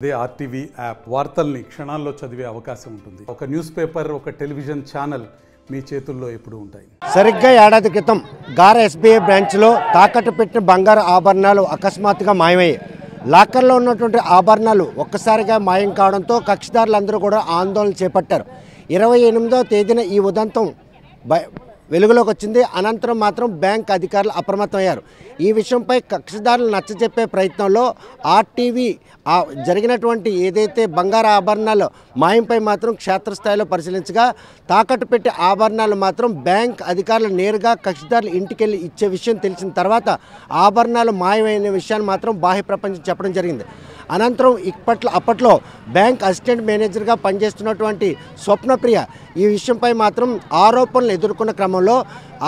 అదే RTV app వార్తల్ని క్షణాల్లో చదివే అవకాశం ఉంటుంది. ఒక న్యూస్ పేపర్, ఒక టెలివిజన్ ఛానల్ మీ చేతుల్లో ఎప్పుడు ఉంటాయి. సరిగ్గా ఏడాది క్రితం గార ఎస్బీఐ బ్రాంచ్లో తాకట్టు పెట్టిన బంగారు ఆభరణాలు అకస్మాత్తుగా మాయమయ్యాయి. లాకర్లో ఉన్నటువంటి ఆభరణాలు ఒక్కసారిగా మాయం కావడంతో కక్షిదారులందరూ కూడా ఆందోళన చేపట్టారు. 28వ తేదీన ఈ ఉదంతం వెలుగులోకి వచ్చింది. అనంతరం మాత్రం బ్యాంక్ అధికారులు అప్రమత్తమయ్యారు. ఈ విషయంపై కక్షిదారులు నచ్చజెప్పే ప్రయత్నంలో ఆర్టీవీ జరిగినటువంటి ఏదైతే బంగారు ఆభరణాలు మాయంపై మాత్రం క్షేత్రస్థాయిలో పరిశీలించగా తాకట్టు పెట్టి ఆభరణాలు మాత్రం బ్యాంక్ అధికారులు నేరుగా కక్షిదారులు ఇంటికెళ్ళి ఇచ్చే విషయం తెలిసిన తర్వాత ఆభరణాలు మాయమైన విషయాన్ని మాత్రం బాహ్య ప్రపంచం చెప్పడం జరిగింది. అనంతరం అప్పట్లో బ్యాంక్ అసిస్టెంట్ మేనేజర్గా పనిచేస్తున్నటువంటి స్వప్నప్రియ ఈ విషయంపై మాత్రం ఆరోపణలు ఎదుర్కొన్న క్రమంలో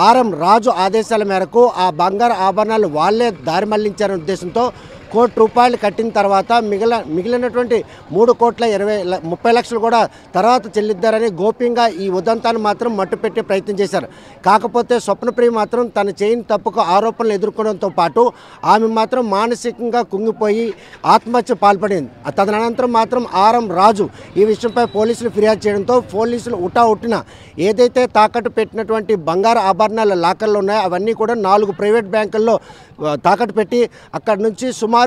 ఆర్ఎం రాజు ఆదేశాల మేరకు ఆ బంగారు ఆభరణాలు వాళ్లే దారి మళ్లించారనే ఉద్దేశంతో ₹1 కోటి కట్టిన తర్వాత మిగిలినటువంటి ₹3,30 లక్షలు కూడా తర్వాత చెల్లిద్దారని గోప్యంగా ఈ ఉదంతాన్ని మాత్రం మట్టుపెట్టే ప్రయత్నం చేశారు. కాకపోతే స్వప్నప్రియ మాత్రం తన చేయని తప్పుకు ఆరోపణలు ఎదుర్కోవడంతో పాటు ఆమె మాత్రం మానసికంగా కుంగిపోయి ఆత్మహత్య పాల్పడింది. తదనంతరం మాత్రం ఆర్ఎం రాజు ఈ విషయంపై పోలీసులు ఫిర్యాదు చేయడంతో పోలీసులు ఉట్టిన ఏదైతే తాకట్టు పెట్టినటువంటి బంగారు ఆభరణాల లాకర్లు ఉన్నాయో అవన్నీ కూడా 4 ప్రైవేట్ బ్యాంకుల్లో తాకట్టు పెట్టి అక్కడి నుంచి సుమారు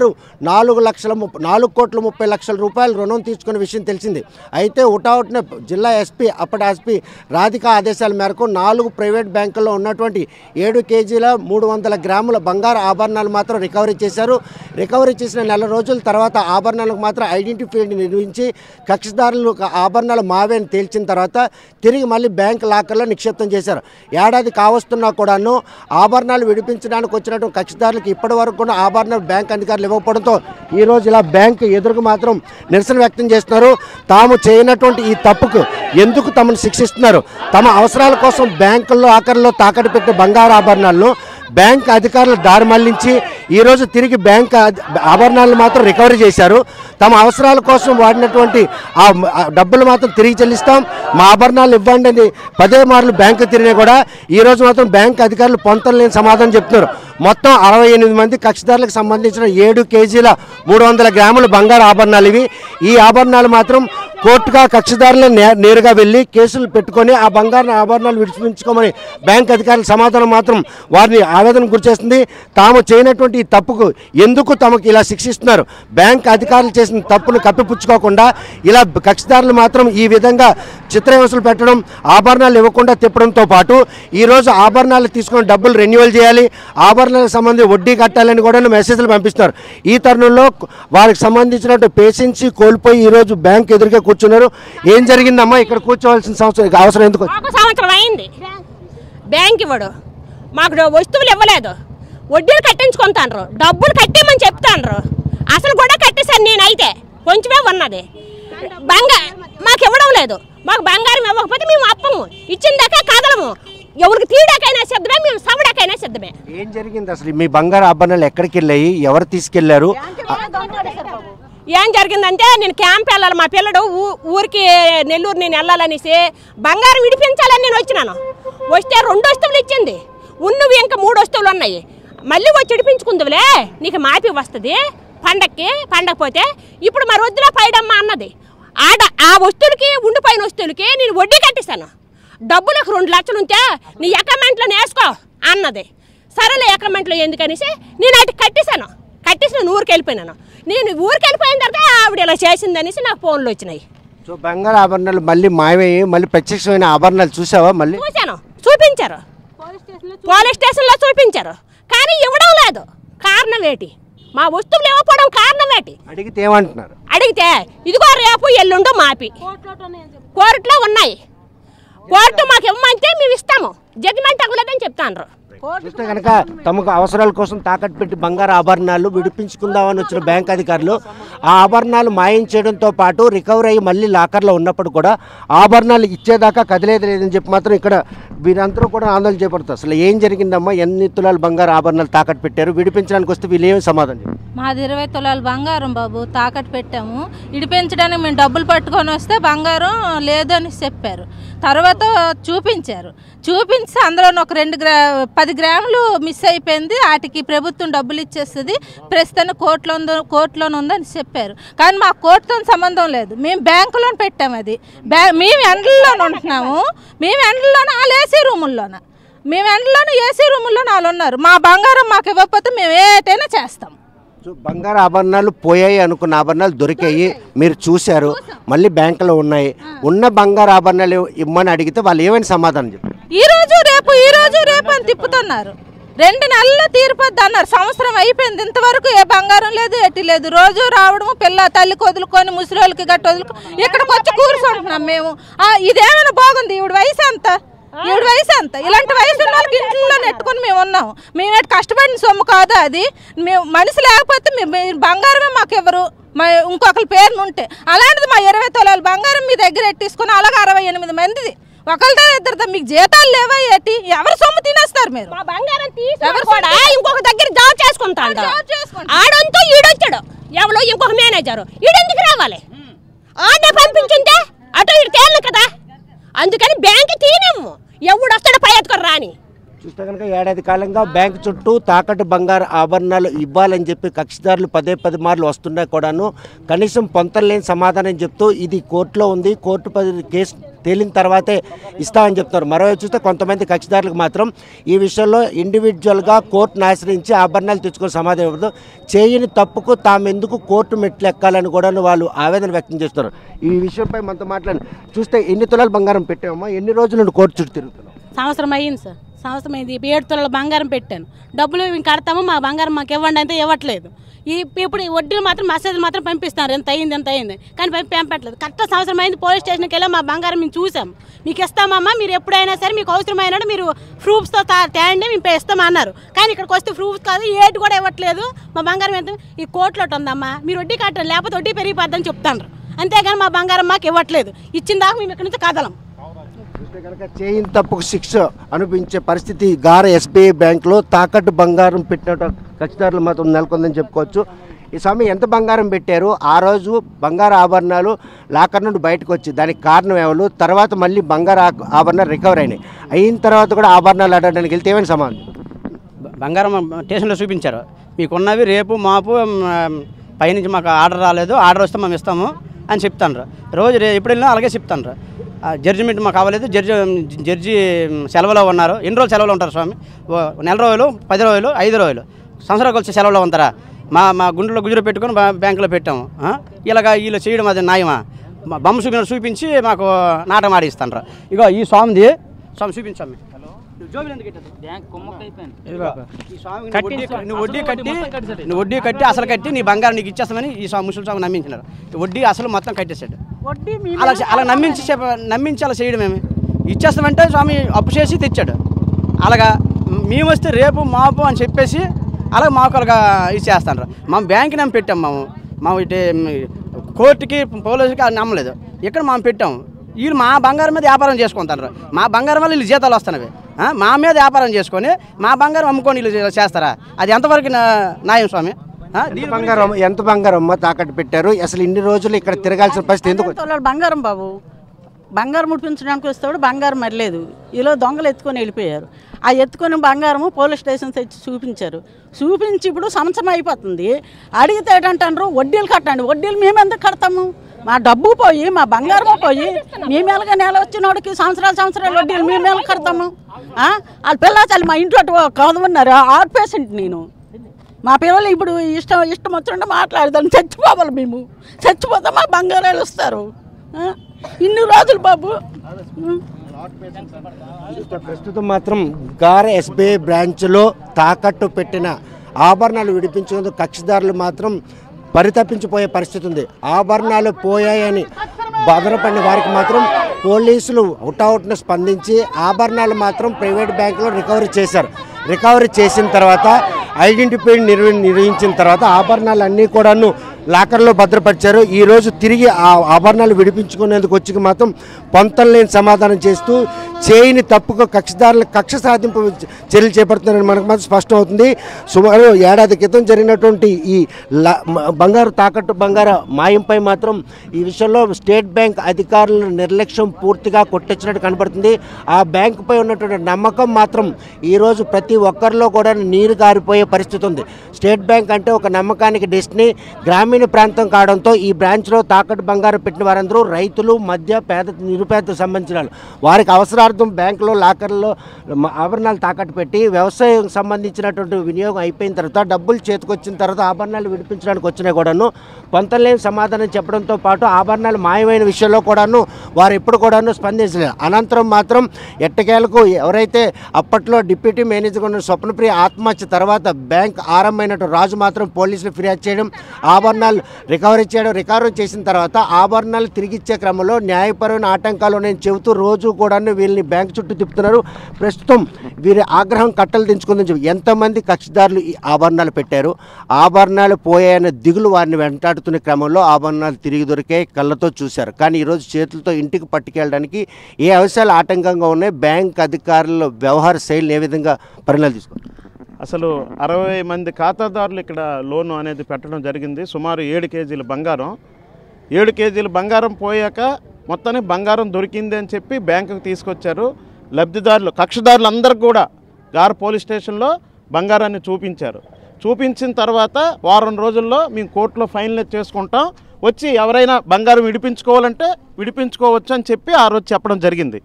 ₹4,30,00,000 రుణం తీసుకునే విషయం తెలిసింది. అయితే ఉటావుటిన జిల్లా ఎస్పీ అప్పటి ఎస్పీ రాధిక ఆదేశాల మేరకు 4 ప్రైవేట్ బ్యాంకుల్లో ఉన్నటువంటి 7 కేజీల 300 గ్రాముల బంగారు ఆభరణాలు మాత్రం రికవరీ చేశారు. రికవరీ చేసిన నెల రోజుల తర్వాత ఆభరణాలకు మాత్రం ఐడెంటిఫై నిర్వహించి కక్షిదారులు ఆభరణాలు మావేని తేల్చిన తర్వాత తిరిగి మళ్ళీ బ్యాంక్ లాకర్లో నిక్షిప్తం చేశారు. ఏడాది కావస్తున్నా కూడాను ఆభరణాలు విడిపించడానికి వచ్చినటువంటి కక్షిదారులకు ఇప్పటి వరకు కూడా ఆభరణాలు బ్యాంక్ అధికారులు ఇవ్వకపోవడంతో ఈరోజు ఇలా బ్యాంకు ఎదురుకు మాత్రం నిరసన వ్యక్తం చేస్తున్నారు. తాము చేయనటువంటి ఈ తప్పుకు ఎందుకు తమను శిక్షిస్తున్నారు? తమ అవసరాల కోసం బ్యాంకుల్లో ఆఖరిలో తాకట్టు పెట్టే బంగారు ఆభరణాలను బ్యాంక్ అధికారులు దారి మళ్లించి ఈరోజు తిరిగి బ్యాంక్ ఆభరణాలను మాత్రం రికవరీ చేశారు. తమ అవసరాల కోసం వాడినటువంటి ఆ డబ్బులు మాత్రం తిరిగి చెల్లిస్తాం, మా ఆభరణాలు ఇవ్వండి అని 10 మార్లు బ్యాంకు తిరిగినా కూడా ఈరోజు మాత్రం బ్యాంక్ అధికారులు పొంతలేని సమాధానం చెప్తున్నారు. మొత్తం 68 మంది కక్షిదారులకు సంబంధించిన 7 కేజీల 300 గ్రాముల బంగారు ఆభరణాలు ఇవి. ఈ ఆభరణాలు మాత్రం కోర్టుగా కక్షిదారులు నేరుగా వెళ్ళి కేసులు పెట్టుకొని ఆ బంగారు ఆభరణాలు విడిపించుకోమని బ్యాంక్ అధికారుల సమాధానం మాత్రం వారిని ఆవేదన గురిచేస్తుంది. తాము చేయనటువంటి ఈ తప్పుకు ఎందుకు తమకు ఇలా శిక్షిస్తున్నారు? బ్యాంక్ అధికారులు చేసిన తప్పును కప్పిపుచ్చుకోకుండా ఇలా కక్షిదారులు మాత్రం ఈ విధంగా చిత్రహింసలు పెట్టడం, ఆభరణాలు ఇవ్వకుండా తిప్పడంతో పాటు ఈరోజు ఆభరణాలు తీసుకున్న డబ్బులు రెన్యువల్ చేయాలి, ఆభరణాలకు సంబంధించి వడ్డీ కట్టాలని కూడా మెసేజ్లు పంపిస్తున్నారు. ఈ తరుణంలో వారికి సంబంధించినట్టు పేషెన్సీ కోల్పోయి ఈరోజు బ్యాంక్ ఎదురుగా కూర్చున్నారు. ఏం జరిగిందమ్మా? ఇక్కడ కూర్చోవాల్సిన అవసరం ఎందుకు? సంవత్సరం అయింది బ్యాంక్ ఇవ్వడు, మాకు వస్తువులు ఇవ్వలేదు, వడ్డీలు కట్టించుకుంటాను, డబ్బులు కట్టేమని చెప్తాను. అసలు కూడా కట్టేసాను నేనైతే, కొంచెమే ఉన్నది మాకు ఇవ్వడం లేదు. మాకు బంగారం ఇవ్వకపోతే మేము అప్పము, ఇచ్చిన దాకా కదలము, ఎవరికి తీయడాకైనా సిద్ధమే, మేము సవడాకైనా సిద్ధమే. ఏం జరిగింది అసలు? మీ బంగారు ఆభరణాలు ఎక్కడికి వెళ్ళాయి? ఎవరు తీసుకెళ్లారు? ఏం జరిగిందంటే నేను క్యాంప్ వెళ్ళాలి, మా పిల్లడు ఊరికి నెల్లూరు నేను వెళ్ళాలనేసి బంగారం విడిపించాలని నేను వచ్చినాను. వస్తే 2 వస్తువులు ఇచ్చింది, ఉన్నవి ఇంకా 3 వస్తువులు ఉన్నాయి. మళ్ళీ వచ్చి విడిపించుకుందులే, నీకు మాపి వస్తుంది పండగ పోతే ఇప్పుడు మరి వద్దులో పైడమ్మా అన్నది. ఆ వస్తువులకి ఉండిపోయిన వస్తువులకి నేను వడ్డీ కట్టిస్తాను, డబ్బులకు 2 లక్షలు ఉంటే నీ అకౌంట్లో వేసుకో అన్నది. సరేలే అకౌంట్లో ఎందుకనేసి నేను అటు కట్టేశాను ఊరికి వెళ్ళిపోయినాను. నేను ఊరికి వెళ్ళిపోయిన తర్వాత ఆవిడ ఇలా చేసిందనేసి నాకు ఫోన్లు వచ్చినాయి. సో బంగారు ఆభరణాలు మళ్ళీ మాయమయ్యి మళ్ళీ ప్రత్యక్షమైన ఆభరణాలు చూసావా? మళ్ళీ చూశాను, చూపించారు, పోలీస్ స్టేషన్లో చూపించారు, కానీ ఇవ్వడం లేదు. కారణం ఏంటి? మా వస్తువులు ఇవ్వకపోవడం కారణం ఏంటి? అడిగితే ఏమంటున్నారు? అడిగితే ఇదిగో రేపు ఎల్లుండో మాపి కోర్టులో ఉన్నాయి, కోర్టు మాకు ఇవ్వమంటే మేము ఇస్తాము, జడ్జిమెంట్ అవ్వలేదని చెప్తాను. చూస్తే కనుక తమకు అవసరాల కోసం తాకట్టు పెట్టి బంగారు ఆభరణాలు విడిపించుకుందామని వచ్చిన బ్యాంక్ అధికారులు ఆ ఆభరణాలు మాయం చేయడంతో పాటు రికవరీ అయ్యి మళ్ళీ లాకర్లో ఉన్నప్పుడు కూడా ఆభరణాలు ఇచ్చేదాకా కదిలేదు లేదని చెప్పి మాత్రం ఇక్కడ వీరందరూ కూడా ఆందోళన చేపడతారు. అసలు ఏం జరిగిందమ్మా? ఎన్ని తులాలు బంగారు ఆభరణాలు తాకట్టు పెట్టారు? విడిపించడానికి వస్తే వీళ్ళు ఏమి సమాధానం చెప్పారు? మాది 20 తులాలు బంగారం బాబు తాకట్టు పెట్టాము. విడిపించడానికి మేము డబ్బులు పట్టుకొని వస్తే బంగారం లేదు అని చెప్పారు. తర్వాత చూపించారు, చూపించి అందులో ఒక 10 10 గ్రాములు మిస్ అయిపోయింది, వాటికి ప్రభుత్వం డబ్బులు ఇచ్చేస్తుంది, ప్రస్తుతాన్ని కోర్టులోనే ఉందని చెప్పారు. కానీ మాకు కోర్టుతో సంబంధం లేదు, మేము బ్యాంకులో పెట్టాము. అది మేము ఎండల్లోనే ఉంటున్నాము, మేము ఎండల్లోనే వాళ్ళు ఏసీ రూముల్లోనే, మేము ఎండలోనే ఏసీ రూముల్లోనే వాళ్ళు ఉన్నారు. మా బంగారం మాకు ఇవ్వకపోతే మేము ఏటైనా చేస్తాం. బంగారు ఆభరణాలు పోయాయి అనుకున్న ఆభరణాలు దొరికాయి, మీరు చూశారు, మళ్ళీ బ్యాంకులో ఉన్నాయి. ఉన్న బంగారు ఆభరణాలు ఇమ్మని అడిగితే వాళ్ళు ఏమైనా సమాధానం చెప్పారు? ఈ రోజు రేపు అని తిప్పుతున్నారు. 2 నెలల్లో తీరిపోద్ది అన్నారు, సంవత్సరం అయిపోయింది, ఇంతవరకు ఏ బంగారం లేదు, ఎట్టి లేదు. రోజు రావడం, తల్లికి వదులుకొని ముసలికి గట్టి వదులుకొని ఇక్కడికి వచ్చి కూర్చుంటున్నాం మేము. ఇదేమైనా బాగుంది? ఈవిడ వయసు ఎంత? ఇలాంటి వయసు ఉన్న వాళ్ళకి ఇంట్లో నెట్టుకొని మేము ఉన్నాము. మేము కష్టపడిన సొమ్ము కాదు అది. మేము మనిషి లేకపోతే బంగారమే మాకు ఎవరు, ఇంకొకరి పేరును ఉంటే. అలాంటిది మా 20 తులాల బంగారం మీ దగ్గర ఎట్టిసుకుని అలాగే 68 మందిది ఒకరితో ఇద్దరితో మీకు జీతాలు లేవా ఏంటి? ఎవరు సొమ్ము తినేస్తారు మీరు? మా బంగారం ఇంకొక దగ్గర జాబ్ చేసుకుంటాడు, ఆడంతో ఈడొచ్చాడు ఎవరో ఇంకొక మేనేజర్, ఈడెందుకు రావాలి? ఆడే పంపించుంటే అటు ఇటు తేలి కదా, అందుకని బ్యాంకు తీనము, ఎవడు వస్తాడు పై ఎత్తుకొని రాని. చూస్తే కనుక ఏడాది కాలంగా బ్యాంకు చుట్టూ తాకట్టు బంగారు ఆభరణాలు ఇవ్వాలని చెప్పి కక్షిదారులు 10 మార్లు వస్తున్నా కూడాను కనీసం పొంతలేని సమాధానం చెప్తూ ఇది కోర్టులో ఉంది, కోర్టు కేసు తేలిన తర్వాతే ఇస్తామని చెప్తున్నారు. మరోవైపు చూస్తే కొంతమంది కక్షిదారులకు మాత్రం ఈ విషయంలో ఇండివిజువల్గా కోర్టును ఆశ్రయించి ఆభరణాలు తెచ్చుకొని సమాధానం ఇవ్వదు, చేయని తప్పుకు తామెందుకు కోర్టు మెట్లు ఎక్కాలని కూడా వాళ్ళు ఆవేదన వ్యక్తం చేస్తున్నారు. ఈ విషయంపై మనతో మాట్లాడి చూస్తే ఎన్ని తులాలు బంగారం పెట్టామో, ఎన్ని రోజుల నుండి కోర్టు చుట్టూ తిరుగుతున్నాం? సంవత్సరం అయ్యింది సార్, సంవత్సరం అయింది. 7 తులాల బంగారం పెట్టాను, డబ్బులు మేము కడతాము, మా బంగారం మాకు ఇవ్వండి అంటే ఇవ్వట్లేదు. ఇప్పుడు వడ్డీలు మాత్రం మెసేజ్ మాత్రం పంపిస్తున్నారు, ఎంత అయింది కానీ పంపట్లేదు. కరెక్ట్ సంవత్సరం అయింది, పోలీస్ స్టేషన్కి వెళ్ళి మా బంగారం మేము చూసాం, మీకు ఇస్తామమ్మా, మీరు ఎప్పుడైనా సరే మీకు అవసరమైన మీరు ప్రూఫ్స్తో తేండి మేము ఇస్తామన్నారు. కానీ ఇక్కడికి వస్తే ప్రూఫ్స్ కాదు, ఏటి కూడా ఇవ్వట్లేదు. మా బంగారం ఎంత ఈ కోర్టులో ఉందమ్మా, మీరు వడ్డీ కట్టండి లేకపోతే వడ్డీ పెరిగిపోద్దని చెప్తాను, అంతేగాని మా బంగారం మాకు ఇవ్వట్లేదు. ఇచ్చిన దాకా మేము ఇక్కడ నుంచి కదలం. కనుక చేయని తప్పుకు శిక్ష అనిపించే పరిస్థితి గార ఎస్బీఐ బ్యాంకులో తాకట్టు బంగారం పెట్టిన కక్షిదారులు మాత్రం నెలకొందని చెప్పుకోవచ్చు. ఈ స్వామి ఎంత బంగారం పెట్టారు? ఆ రోజు బంగారు ఆభరణాలు లాకర్ నుండి బయటకు వచ్చి దానికి కారణం ఎవరు? తర్వాత మళ్ళీ బంగారు ఆభరణాలు రికవర్ అయిన తర్వాత కూడా ఆభరణాలు అడగడానికి వెళ్తే ఏమైనా సమాధానం? బంగారం స్టేషన్లో చూపించారు, మీకున్నవి రేపు మాపు పైనుంచి మాకు ఆర్డర్ రాలేదు, ఆర్డర్ వస్తే మేము ఇస్తాము అని చెప్తాను. రోజు ఎప్పుడు వెళ్ళినా అలాగే చెప్తాను. జడ్జిమెంట్ మాకు కావలేదు, జడ్జి సెలవులో ఉన్నారు. ఎన్ని రోజులు సెలవులో ఉంటారు స్వామి? నెల రోజులు, 10 రోజులు, 5 రోజులు, సంవత్సరాలకు వచ్చి సెలవులో ఉంటారా? మా గుండెలో గుజురు పెట్టుకొని బ్యాంకులో పెట్టాము. ఇలాగ వీళ్ళు చేయడం అది న్యాయమా? బొమ్మ చూపించి మాకు నాటకం ఆడిస్తాను. ఇగో ఈ స్వామిది, స్వామి చూపించాము. నువ్వు వడ్డీ కట్టి అసలు కట్టి నీ బంగారం నీకు ఇచ్చేస్తామని ఈ ముసలి స్వామి నమ్మించినారు. వడ్డీ అసలు మొత్తం కట్టేశాడు. అలా నమ్మించి అలా చేయడమేమి? ఇచ్చేస్తామంటే స్వామి అప్పు చేసి తెచ్చాడు. అలాగా మేము వస్తే రేపు మాపు అని చెప్పేసి అలాగే మాకు అలాగా ఇచ్చేస్తాను. మా బ్యాంక్కి నమ్మి పెట్టాము. మా కోర్టుకి పోలీసుకి నమ్మలేదు, ఇక్కడ మేము పెట్టాము. వీళ్ళు మా బంగారం మీద వ్యాపారం చేసుకుంటారు. మా బంగారం వల్ల వీళ్ళు జీతాలు వస్తున్నవి, మా మీద వ్యాపారం చేసుకొని మా బంగారం అమ్ముకొని వీళ్ళు చేస్తారా? అది ఎంతవరకు న్యాయం స్వామి? ఎంత బంగారం తాకట్టు పెట్టారు? అసలు ఇన్ని రోజులు ఇక్కడ తిరగాల్సిన పరిస్థితి ఎందుకు? బంగారం బాబు, బంగారం ముడిపించడానికి వస్తాడు, బంగారం మరలేదు. ఇలా దొంగలు ఎత్తుకొని వెళ్ళిపోయారు. ఆ ఎత్తుకొని బంగారము పోలీస్ స్టేషన్ తెచ్చి చూపించి ఇప్పుడు సంవత్సరం అయిపోతుంది. అడిగితే ఏంటంటారు, వడ్డీలు కట్టండి. వడ్డీలు మేము ఎందుకు కడతాము? మా డబ్బు పోయి, మా బంగారం పోయి, మేము ఎలాగ నెల వచ్చినోడికి సంవత్సరాలు వడ్డీలు మేము ఎలా కడతాము? వాళ్ళ పిల్లలు మా ఇంట్లో కాదన్నారు. హార్ట్ పేషెంట్ నేను. మా పిల్లలు ఇప్పుడు ఇష్టం వచ్చినట్టు మాట్లాడదాం. చచ్చిపోవాలి, మేము చచ్చిపోతే మా బంగారాలు ఇస్తారు. ఇన్ని రోజులు బాబు. ప్రస్తుతం మాత్రం గార ఎస్బీఐ బ్రాంచ్లో తాకట్టు పెట్టిన ఆభరణాలు విడిపించేందుకు కక్షిదారులు మాత్రం పరితపించిపోయే పరిస్థితి ఉంది. ఆభరణాలు పోయాయని బాధపడిన వారికి మాత్రం పోలీసులు అవుట్ను స్పందించి ఆభరణాలు మాత్రం ప్రైవేట్ బ్యాంకులో రికవరీ చేశారు. రికవరీ చేసిన తర్వాత ఐడెంటిఫై నిర్వహించిన తర్వాత ఆభరణాలన్నీ కూడాను లాకర్లో భద్రపరిచారు. ఈరోజు తిరిగి ఆ ఆభరణాలు విడిపించుకునేందుకు వచ్చి మాత్రం పొంతం లేని సమాధానం చేస్తూ చేయని తప్పుకు కక్షదారులు కక్ష సాధింపు చర్యలు చేపడుతున్నారని మనకు మాత్రం స్పష్టం అవుతుంది. సుమారు ఏడాది క్రితం జరిగినటువంటి ఈ బంగారు తాకట్టు బంగారు మాయంపై మాత్రం ఈ విషయంలో స్టేట్ బ్యాంక్ అధికారుల నిర్లక్ష్యం పూర్తిగా కొట్టొచ్చినట్టు కనబడుతుంది. ఆ బ్యాంకుపై ఉన్నటువంటి నమ్మకం మాత్రం ఈరోజు ప్రతి ఒక్కరిలో కూడా నీరు గారిపోయే పరిస్థితి ఉంది. స్టేట్ బ్యాంక్ అంటే ఒక నమ్మకానికి డెస్టినీ. గ్రామీణ ప్రాంతం కావడంతో ఈ బ్రాంచ్లో తాకట్టు బంగారం పెట్టిన వారందరూ రైతులు, మధ్య పేద నిరుపేదకు సంబంధించిన వారికి అవసరార్థం బ్యాంకులో లాకర్లో ఆభరణాలు తాకట్టు పెట్టి వ్యవసాయం సంబంధించినటువంటి వినియోగం అయిపోయిన తర్వాత డబ్బులు చేతికొచ్చిన తర్వాత ఆభరణాలు విడిపించడానికి వచ్చినా కూడాను పొంతలేని సమాధానం చెప్పడంతో పాటు ఆభరణాలు మాయమైన విషయంలో కూడాను వారు ఎప్పుడు కూడాను స్పందించలేదు. అనంతరం మాత్రం ఎట్టకేలకు ఎవరైతే అప్పట్లో డిప్యూటీ మేనేజర్గా ఉన్న స్వప్నప్రియ ఆత్మహత్య తర్వాత బ్యాంక్ ఆరంభమైనట్టు రాజు మాత్రం పోలీసులు ఫిర్యాదు చేయడం, ఆభరణాలు రికవరీ చేసిన తర్వాత ఆభరణాలు తిరిగి ఇచ్చే క్రమంలో న్యాయపరమైన ఆటంకాలు నేను చెబుతూ రోజు కూడా వీళ్ళని బ్యాంక్ చుట్టూ తిప్పుతున్నారు. ప్రస్తుతం వీరి ఆగ్రహం కట్టలు దించుకుందని చెప్పి ఎంతమంది కక్షిదారులు ఈ ఆభరణాలు పెట్టారు, ఆభరణాలు పోయాయన్న దిగులు వారిని వెంటాడుతున్న క్రమంలో ఆభరణాలు తిరిగి దొరికాయి, కళ్ళతో చూశారు. కానీ ఈరోజు చేతులతో ఇంటికి పట్టుకెళ్ళడానికి ఏ అవసరాలు ఆటంకంగా ఉన్నాయి, బ్యాంక్ అధికారుల వ్యవహార శైలిని ఏ విధంగా పరిణామాలు తీసుకుంటారు? అసలు 60 మంది ఖాతాదారులు ఇక్కడ లోను అనేది పెట్టడం జరిగింది. సుమారు 7 కేజీల బంగారం. 7 కేజీల బంగారం పోయాక మొత్తానికి బంగారం దొరికింది అని చెప్పి బ్యాంకుకు తీసుకొచ్చారు. లబ్ధిదారులు కక్షదారులు అందరికి కూడా గార్ పోలీస్ స్టేషన్లో బంగారాన్ని చూపించారు. చూపించిన తర్వాత వారం రోజుల్లో మేము కోర్టులో ఫైనలైజ్ చేసుకుంటాం, వచ్చి ఎవరైనా బంగారం విడిపించుకోవాలంటే విడిపించుకోవచ్చు అని చెప్పి ఆ రోజు చెప్పడం జరిగింది.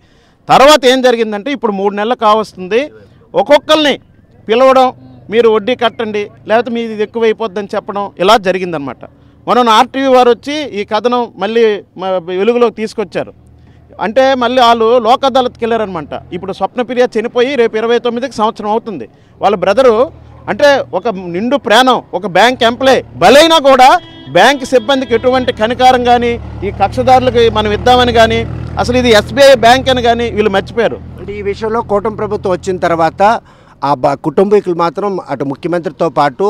తర్వాత ఏం జరిగిందంటే ఇప్పుడు 3 నెలలు కావస్తుంది, ఒక్కొక్కరిని పిలవడం, మీరు వడ్డీ కట్టండి లేకపోతే మీది ఎక్కువైపోద్దని చెప్పడం ఇలా జరిగిందనమాట. మనం ఆర్టీవీ వారు వచ్చి ఈ కథనం మళ్ళీ వెలుగులోకి తీసుకొచ్చారు. అంటే మళ్ళీ వాళ్ళు లోక్ అదాలత్కి వెళ్ళారనమాట. ఇప్పుడు స్వప్నప్రియ చనిపోయి రేపు 29కి సంవత్సరం అవుతుంది. వాళ్ళ బ్రదరు అంటే ఒక నిండు ప్రాణం, ఒక బ్యాంక్ ఎంప్లాయ్ బలైనా కూడా బ్యాంక్ సిబ్బందికి ఎటువంటి కనికారం కానీ ఈ కక్షదారులకు మనం ఇద్దామని కానీ అసలు ఇది ఎస్బీఐ బ్యాంక్ అని కానీ వీళ్ళు మర్చిపోయారు. అంటే ఈ విషయంలో కూటమి ప్రభుత్వం వచ్చిన తర్వాత ఆ కుటుంబీకులు మాత్రం అటు ముఖ్యమంత్రితో పాటు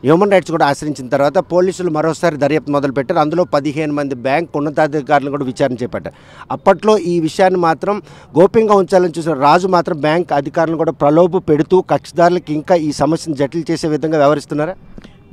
హ్యూమన్ రైట్స్ కూడా ఆశ్రయించిన తర్వాత పోలీసులు మరోసారి దర్యాప్తు మొదలుపెట్టారు. అందులో 15 మంది బ్యాంక్ ఉన్నతాధికారులను కూడా విచారణ చేపట్టారు. అప్పట్లో ఈ విషయాన్ని మాత్రం గోప్యంగా ఉంచాలని చూసిన రాజు మాత్రం బ్యాంక్ అధికారులను కూడా ప్రలోభ పెడుతూ కక్షదారులకు ఇంకా ఈ సమస్యను జటిల్ చేసే విధంగా వ్యవహరిస్తున్నారా?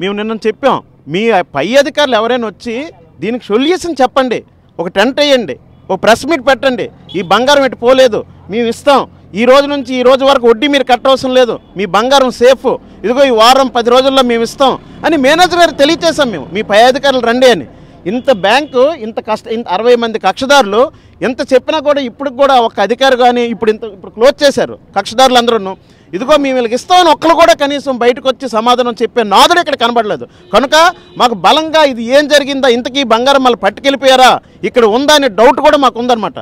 మేము నిన్న చెప్పాం, మీ పై అధికారులు ఎవరైనా వచ్చి దీనికి సొల్యూషన్ చెప్పండి, ఒక టెంట్ వేయండి, ఒక ప్రెస్ మీట్ పెట్టండి, ఈ బంగారం ఎటు పోలేదు మేము ఇస్తాం, ఈ రోజు నుంచి ఈ రోజు వరకు వడ్డీ మీరు కట్టవసరం లేదు, మీ బంగారం సేఫ్, ఇదిగో ఈ వారం 10 రోజుల్లో మేము ఇస్తాం అని మేనేజర్ గారు తెలియచేసాం. మేము మీ పై అధికారులు రండి అని. ఇంత బ్యాంకు ఇంత 60 మంది కక్షదారులు ఎంత చెప్పినా కూడా ఇప్పుడు కూడా ఒక అధికారి కానీ ఇప్పుడు క్లోజ్ చేశారు కక్షదారులు అందరూ. ఇదిగో మేము వీళ్ళకి ఇస్తామని ఒక్కరు కూడా కనీసం బయటకు వచ్చి సమాధానం చెప్పే నాదుడు ఇక్కడ కనబడలేదు. కనుక మాకు బలంగా ఇది ఏం జరిగిందా, ఇంతకీ బంగారం మళ్ళీ పట్టుకెళ్ళిపోయారా, ఇక్కడ ఉందా అనే డౌట్ కూడా మాకు ఉందన్నమాట.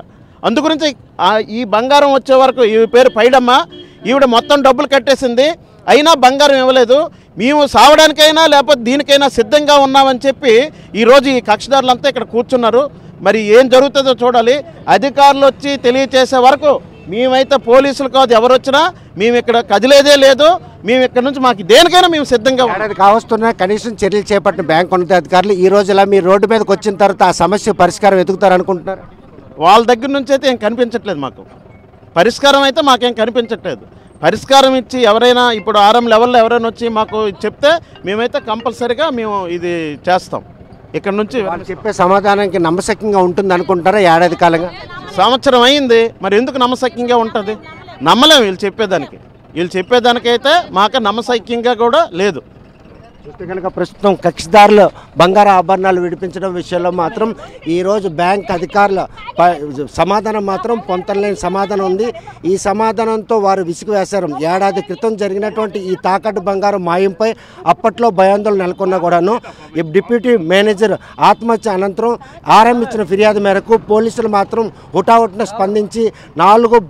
అందుగురించి ఈ బంగారం వచ్చే వరకు ఈ పేరు పైడమ్మ, ఈవిడ మొత్తం డబ్బులు కట్టేసింది, అయినా బంగారం ఇవ్వలేదు. మేము సావడానికైనా లేకపోతే దీనికైనా సిద్ధంగా ఉన్నామని చెప్పి ఈరోజు ఈ కక్షదారులంతా ఇక్కడ కూర్చున్నారు. మరి ఏం జరుగుతుందో చూడాలి. అధికారులు వచ్చి తెలియచేసే వరకు మేమైతే పోలీసులు కాదు ఎవరు వచ్చినా మేము ఇక్కడ కదిలేదే లేదు. మేము ఇక్కడ నుంచి మాకు దేనికైనా మేము సిద్ధంగా కావస్తున్నా కనీసం చర్యలు చేపట్టిన బ్యాంక్ ఉన్నతాధికారులు ఈ రోజు ఇలా మీరు రోడ్డు మీదకి వచ్చిన తర్వాత ఆ సమస్య పరిష్కారం వెతుకుతారు అనుకుంటున్నారు? వాళ్ళ దగ్గర నుంచి అయితే ఏం కనిపించట్లేదు, మాకు పరిష్కారం అయితే మాకేం కనిపించట్లేదు. పరిష్కారం ఇచ్చి ఎవరైనా ఇప్పుడు RM లెవెల్లో ఎవరైనా వచ్చి మాకు చెప్తే మేమైతే కంపల్సరీగా మేము ఇది చేస్తాం. ఇక్కడ నుంచి వాళ్ళు చెప్పే సమాధానానికి నమ్మశక్యంగా ఉంటుంది అనుకుంటారా? ఏడాది కాలంగా సంవత్సరం అయింది, మరి ఎందుకు నమ్మశక్యంగా ఉంటుంది? నమ్మలేము వీళ్ళు చెప్పేదానికి. వీళ్ళు చెప్పేదానికైతే మాకు నమ్మశక్యంగా కూడా లేదు. చూస్తే కనుక ప్రస్తుతం కక్షిదారులు బంగారు ఆభరణాలు విడిపించడం విషయంలో మాత్రం ఈరోజు బ్యాంక్ అధికారుల సమాధానం మాత్రం పొంతలేని సమాధానం ఉంది. ఈ సమాధానంతో వారు విసుగు వేశారు. ఏడాది క్రితం జరిగినటువంటి ఈ తాకట్టు బంగారం మాయంపై అప్పట్లో భయాందోళన నెలకొన్నా కూడాను డిప్యూటీ మేనేజర్ ఆత్మహత్య అనంతరం RM ఇచ్చిన ఫిర్యాదు మేరకు పోలీసులు మాత్రం హుటాహుటిన స్పందించి 4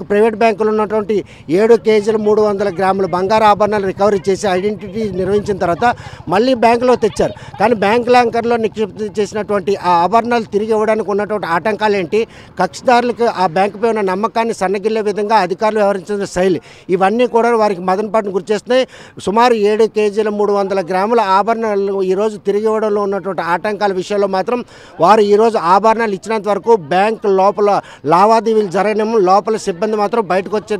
ప్రైవేట్ బ్యాంకులు ఉన్నటువంటి 7 కేజీల 300 గ్రాముల బంగారు ఆభరణాలు రికవరీ చేసి ఐడెంటిటీ నిర్వహించిన తర్వాత తర్వాత మళ్ళీ బ్యాంకులో తెచ్చారు. కానీ బ్యాంక్ లాంకర్లో నిక్షిప్త చేసినటువంటి ఆ ఆభరణాలు తిరిగి ఇవ్వడానికి ఉన్నటువంటి ఆటంకాలు ఏంటి, కక్షిదారులకు ఆ బ్యాంకుపై ఉన్న నమ్మకాన్ని సన్నగిల్లే విధంగా అధికారులు వ్యవహరించిన శైలి, ఇవన్నీ కూడా వారికి మదనపాటును గురిచేస్తున్నాయి. సుమారు 7 కేజీల 300 గ్రాముల ఆభరణాలు ఈరోజు తిరిగి ఇవ్వడంలో ఉన్నటువంటి ఆటంకాల విషయంలో మాత్రం వారు ఈరోజు ఆభరణాలు ఇచ్చినంత వరకు బ్యాంకు లోపల లావాదేవీలు జరగనేమో, లోపల సిబ్బంది మాత్రం బయటకు వచ్చే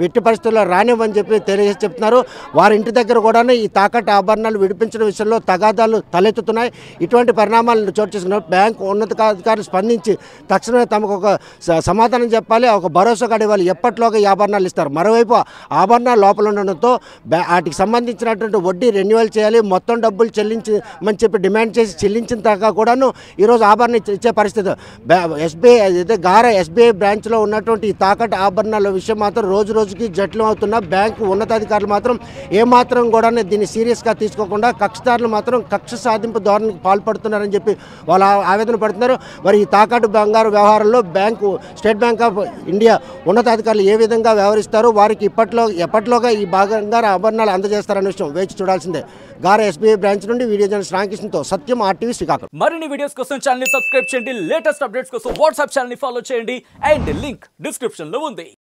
వెట్టి పరిస్థితుల్లో రానివ్వని చెప్పి తెలియజేసి చెప్తున్నారు. వారి ఇంటి దగ్గర కూడా ఈ తాకట్టు ఆభరణాలు విడిపించడం విషయంలో తగాదాలు తలెత్తుతున్నాయి. ఇటువంటి పరిణామాలను చోటు చేసుకున్న బ్యాంకు ఉన్నతాధికారులు స్పందించి తక్షణమే తమకు ఒక సమాధానం చెప్పాలి, ఒక భరోసా ఇవ్వాలి, ఎప్పటిలోగా ఈ ఆభరణాలు ఇస్తారు. మరోవైపు ఆభరణాలు లోపల ఉండడంతో వాటికి సంబంధించినటువంటి వడ్డీ రెన్యువల్ చేయాలి, మొత్తం డబ్బులు చెల్లించమని చెప్పి డిమాండ్ చేసి చెల్లించిన దాకా కూడాను ఈరోజు ఆభరణ ఇచ్చే పరిస్థితి. ఎస్బీఐ అయితే ఎస్బీఐ బ్రాంచ్లో ఉన్నటువంటి ఈ తాకట్టు ఆభరణాల విషయం మాత్రం రోజు రోజుకి జటిలం అవుతున్న బ్యాంకు ఉన్నతాధికారులు మాత్రం ఏమాత్రం కూడా దీన్ని సీరియస్గా తీసుకోకుండా కక్షదారులు మాత్రం కక్ష సాధింపు ధోరణికి పాల్పడుతున్నారని చెప్పి వాళ్ళు ఆవేదన పడుతున్నారు. మరి ఈ తాకట్టు బంగారు వ్యవహారంలో స్టేట్ బ్యాంక్ ఆఫ్ ఇండియా ఉన్నతాధికారులు ఏ విధంగా వ్యవహరిస్తారో, వారికి ఎప్పటిలోగా ఈ బంగారు ఆభరణాలు అందజేస్తారనే విషయం వేచి చూడాల్సిందే. గార ఎస్బీఐ బ్రాంచ్ నుండి వీడియో జర్నలిస్ట్ రామకృష్ణతో సత్యం, RTV శ్రీకాకుళం. మరిన్ని వీడియోస్ కోసం ఛానల్ ని సబ్స్క్రైబ్ చేయండి, లేటెస్ట్ అప్డేట్స్ కోసం వాట్సాప్ ఛానల్ ని ఫాలో చేయండి అండ్ లింక్ డిస్క్రిప్షన్ లో ఉంది.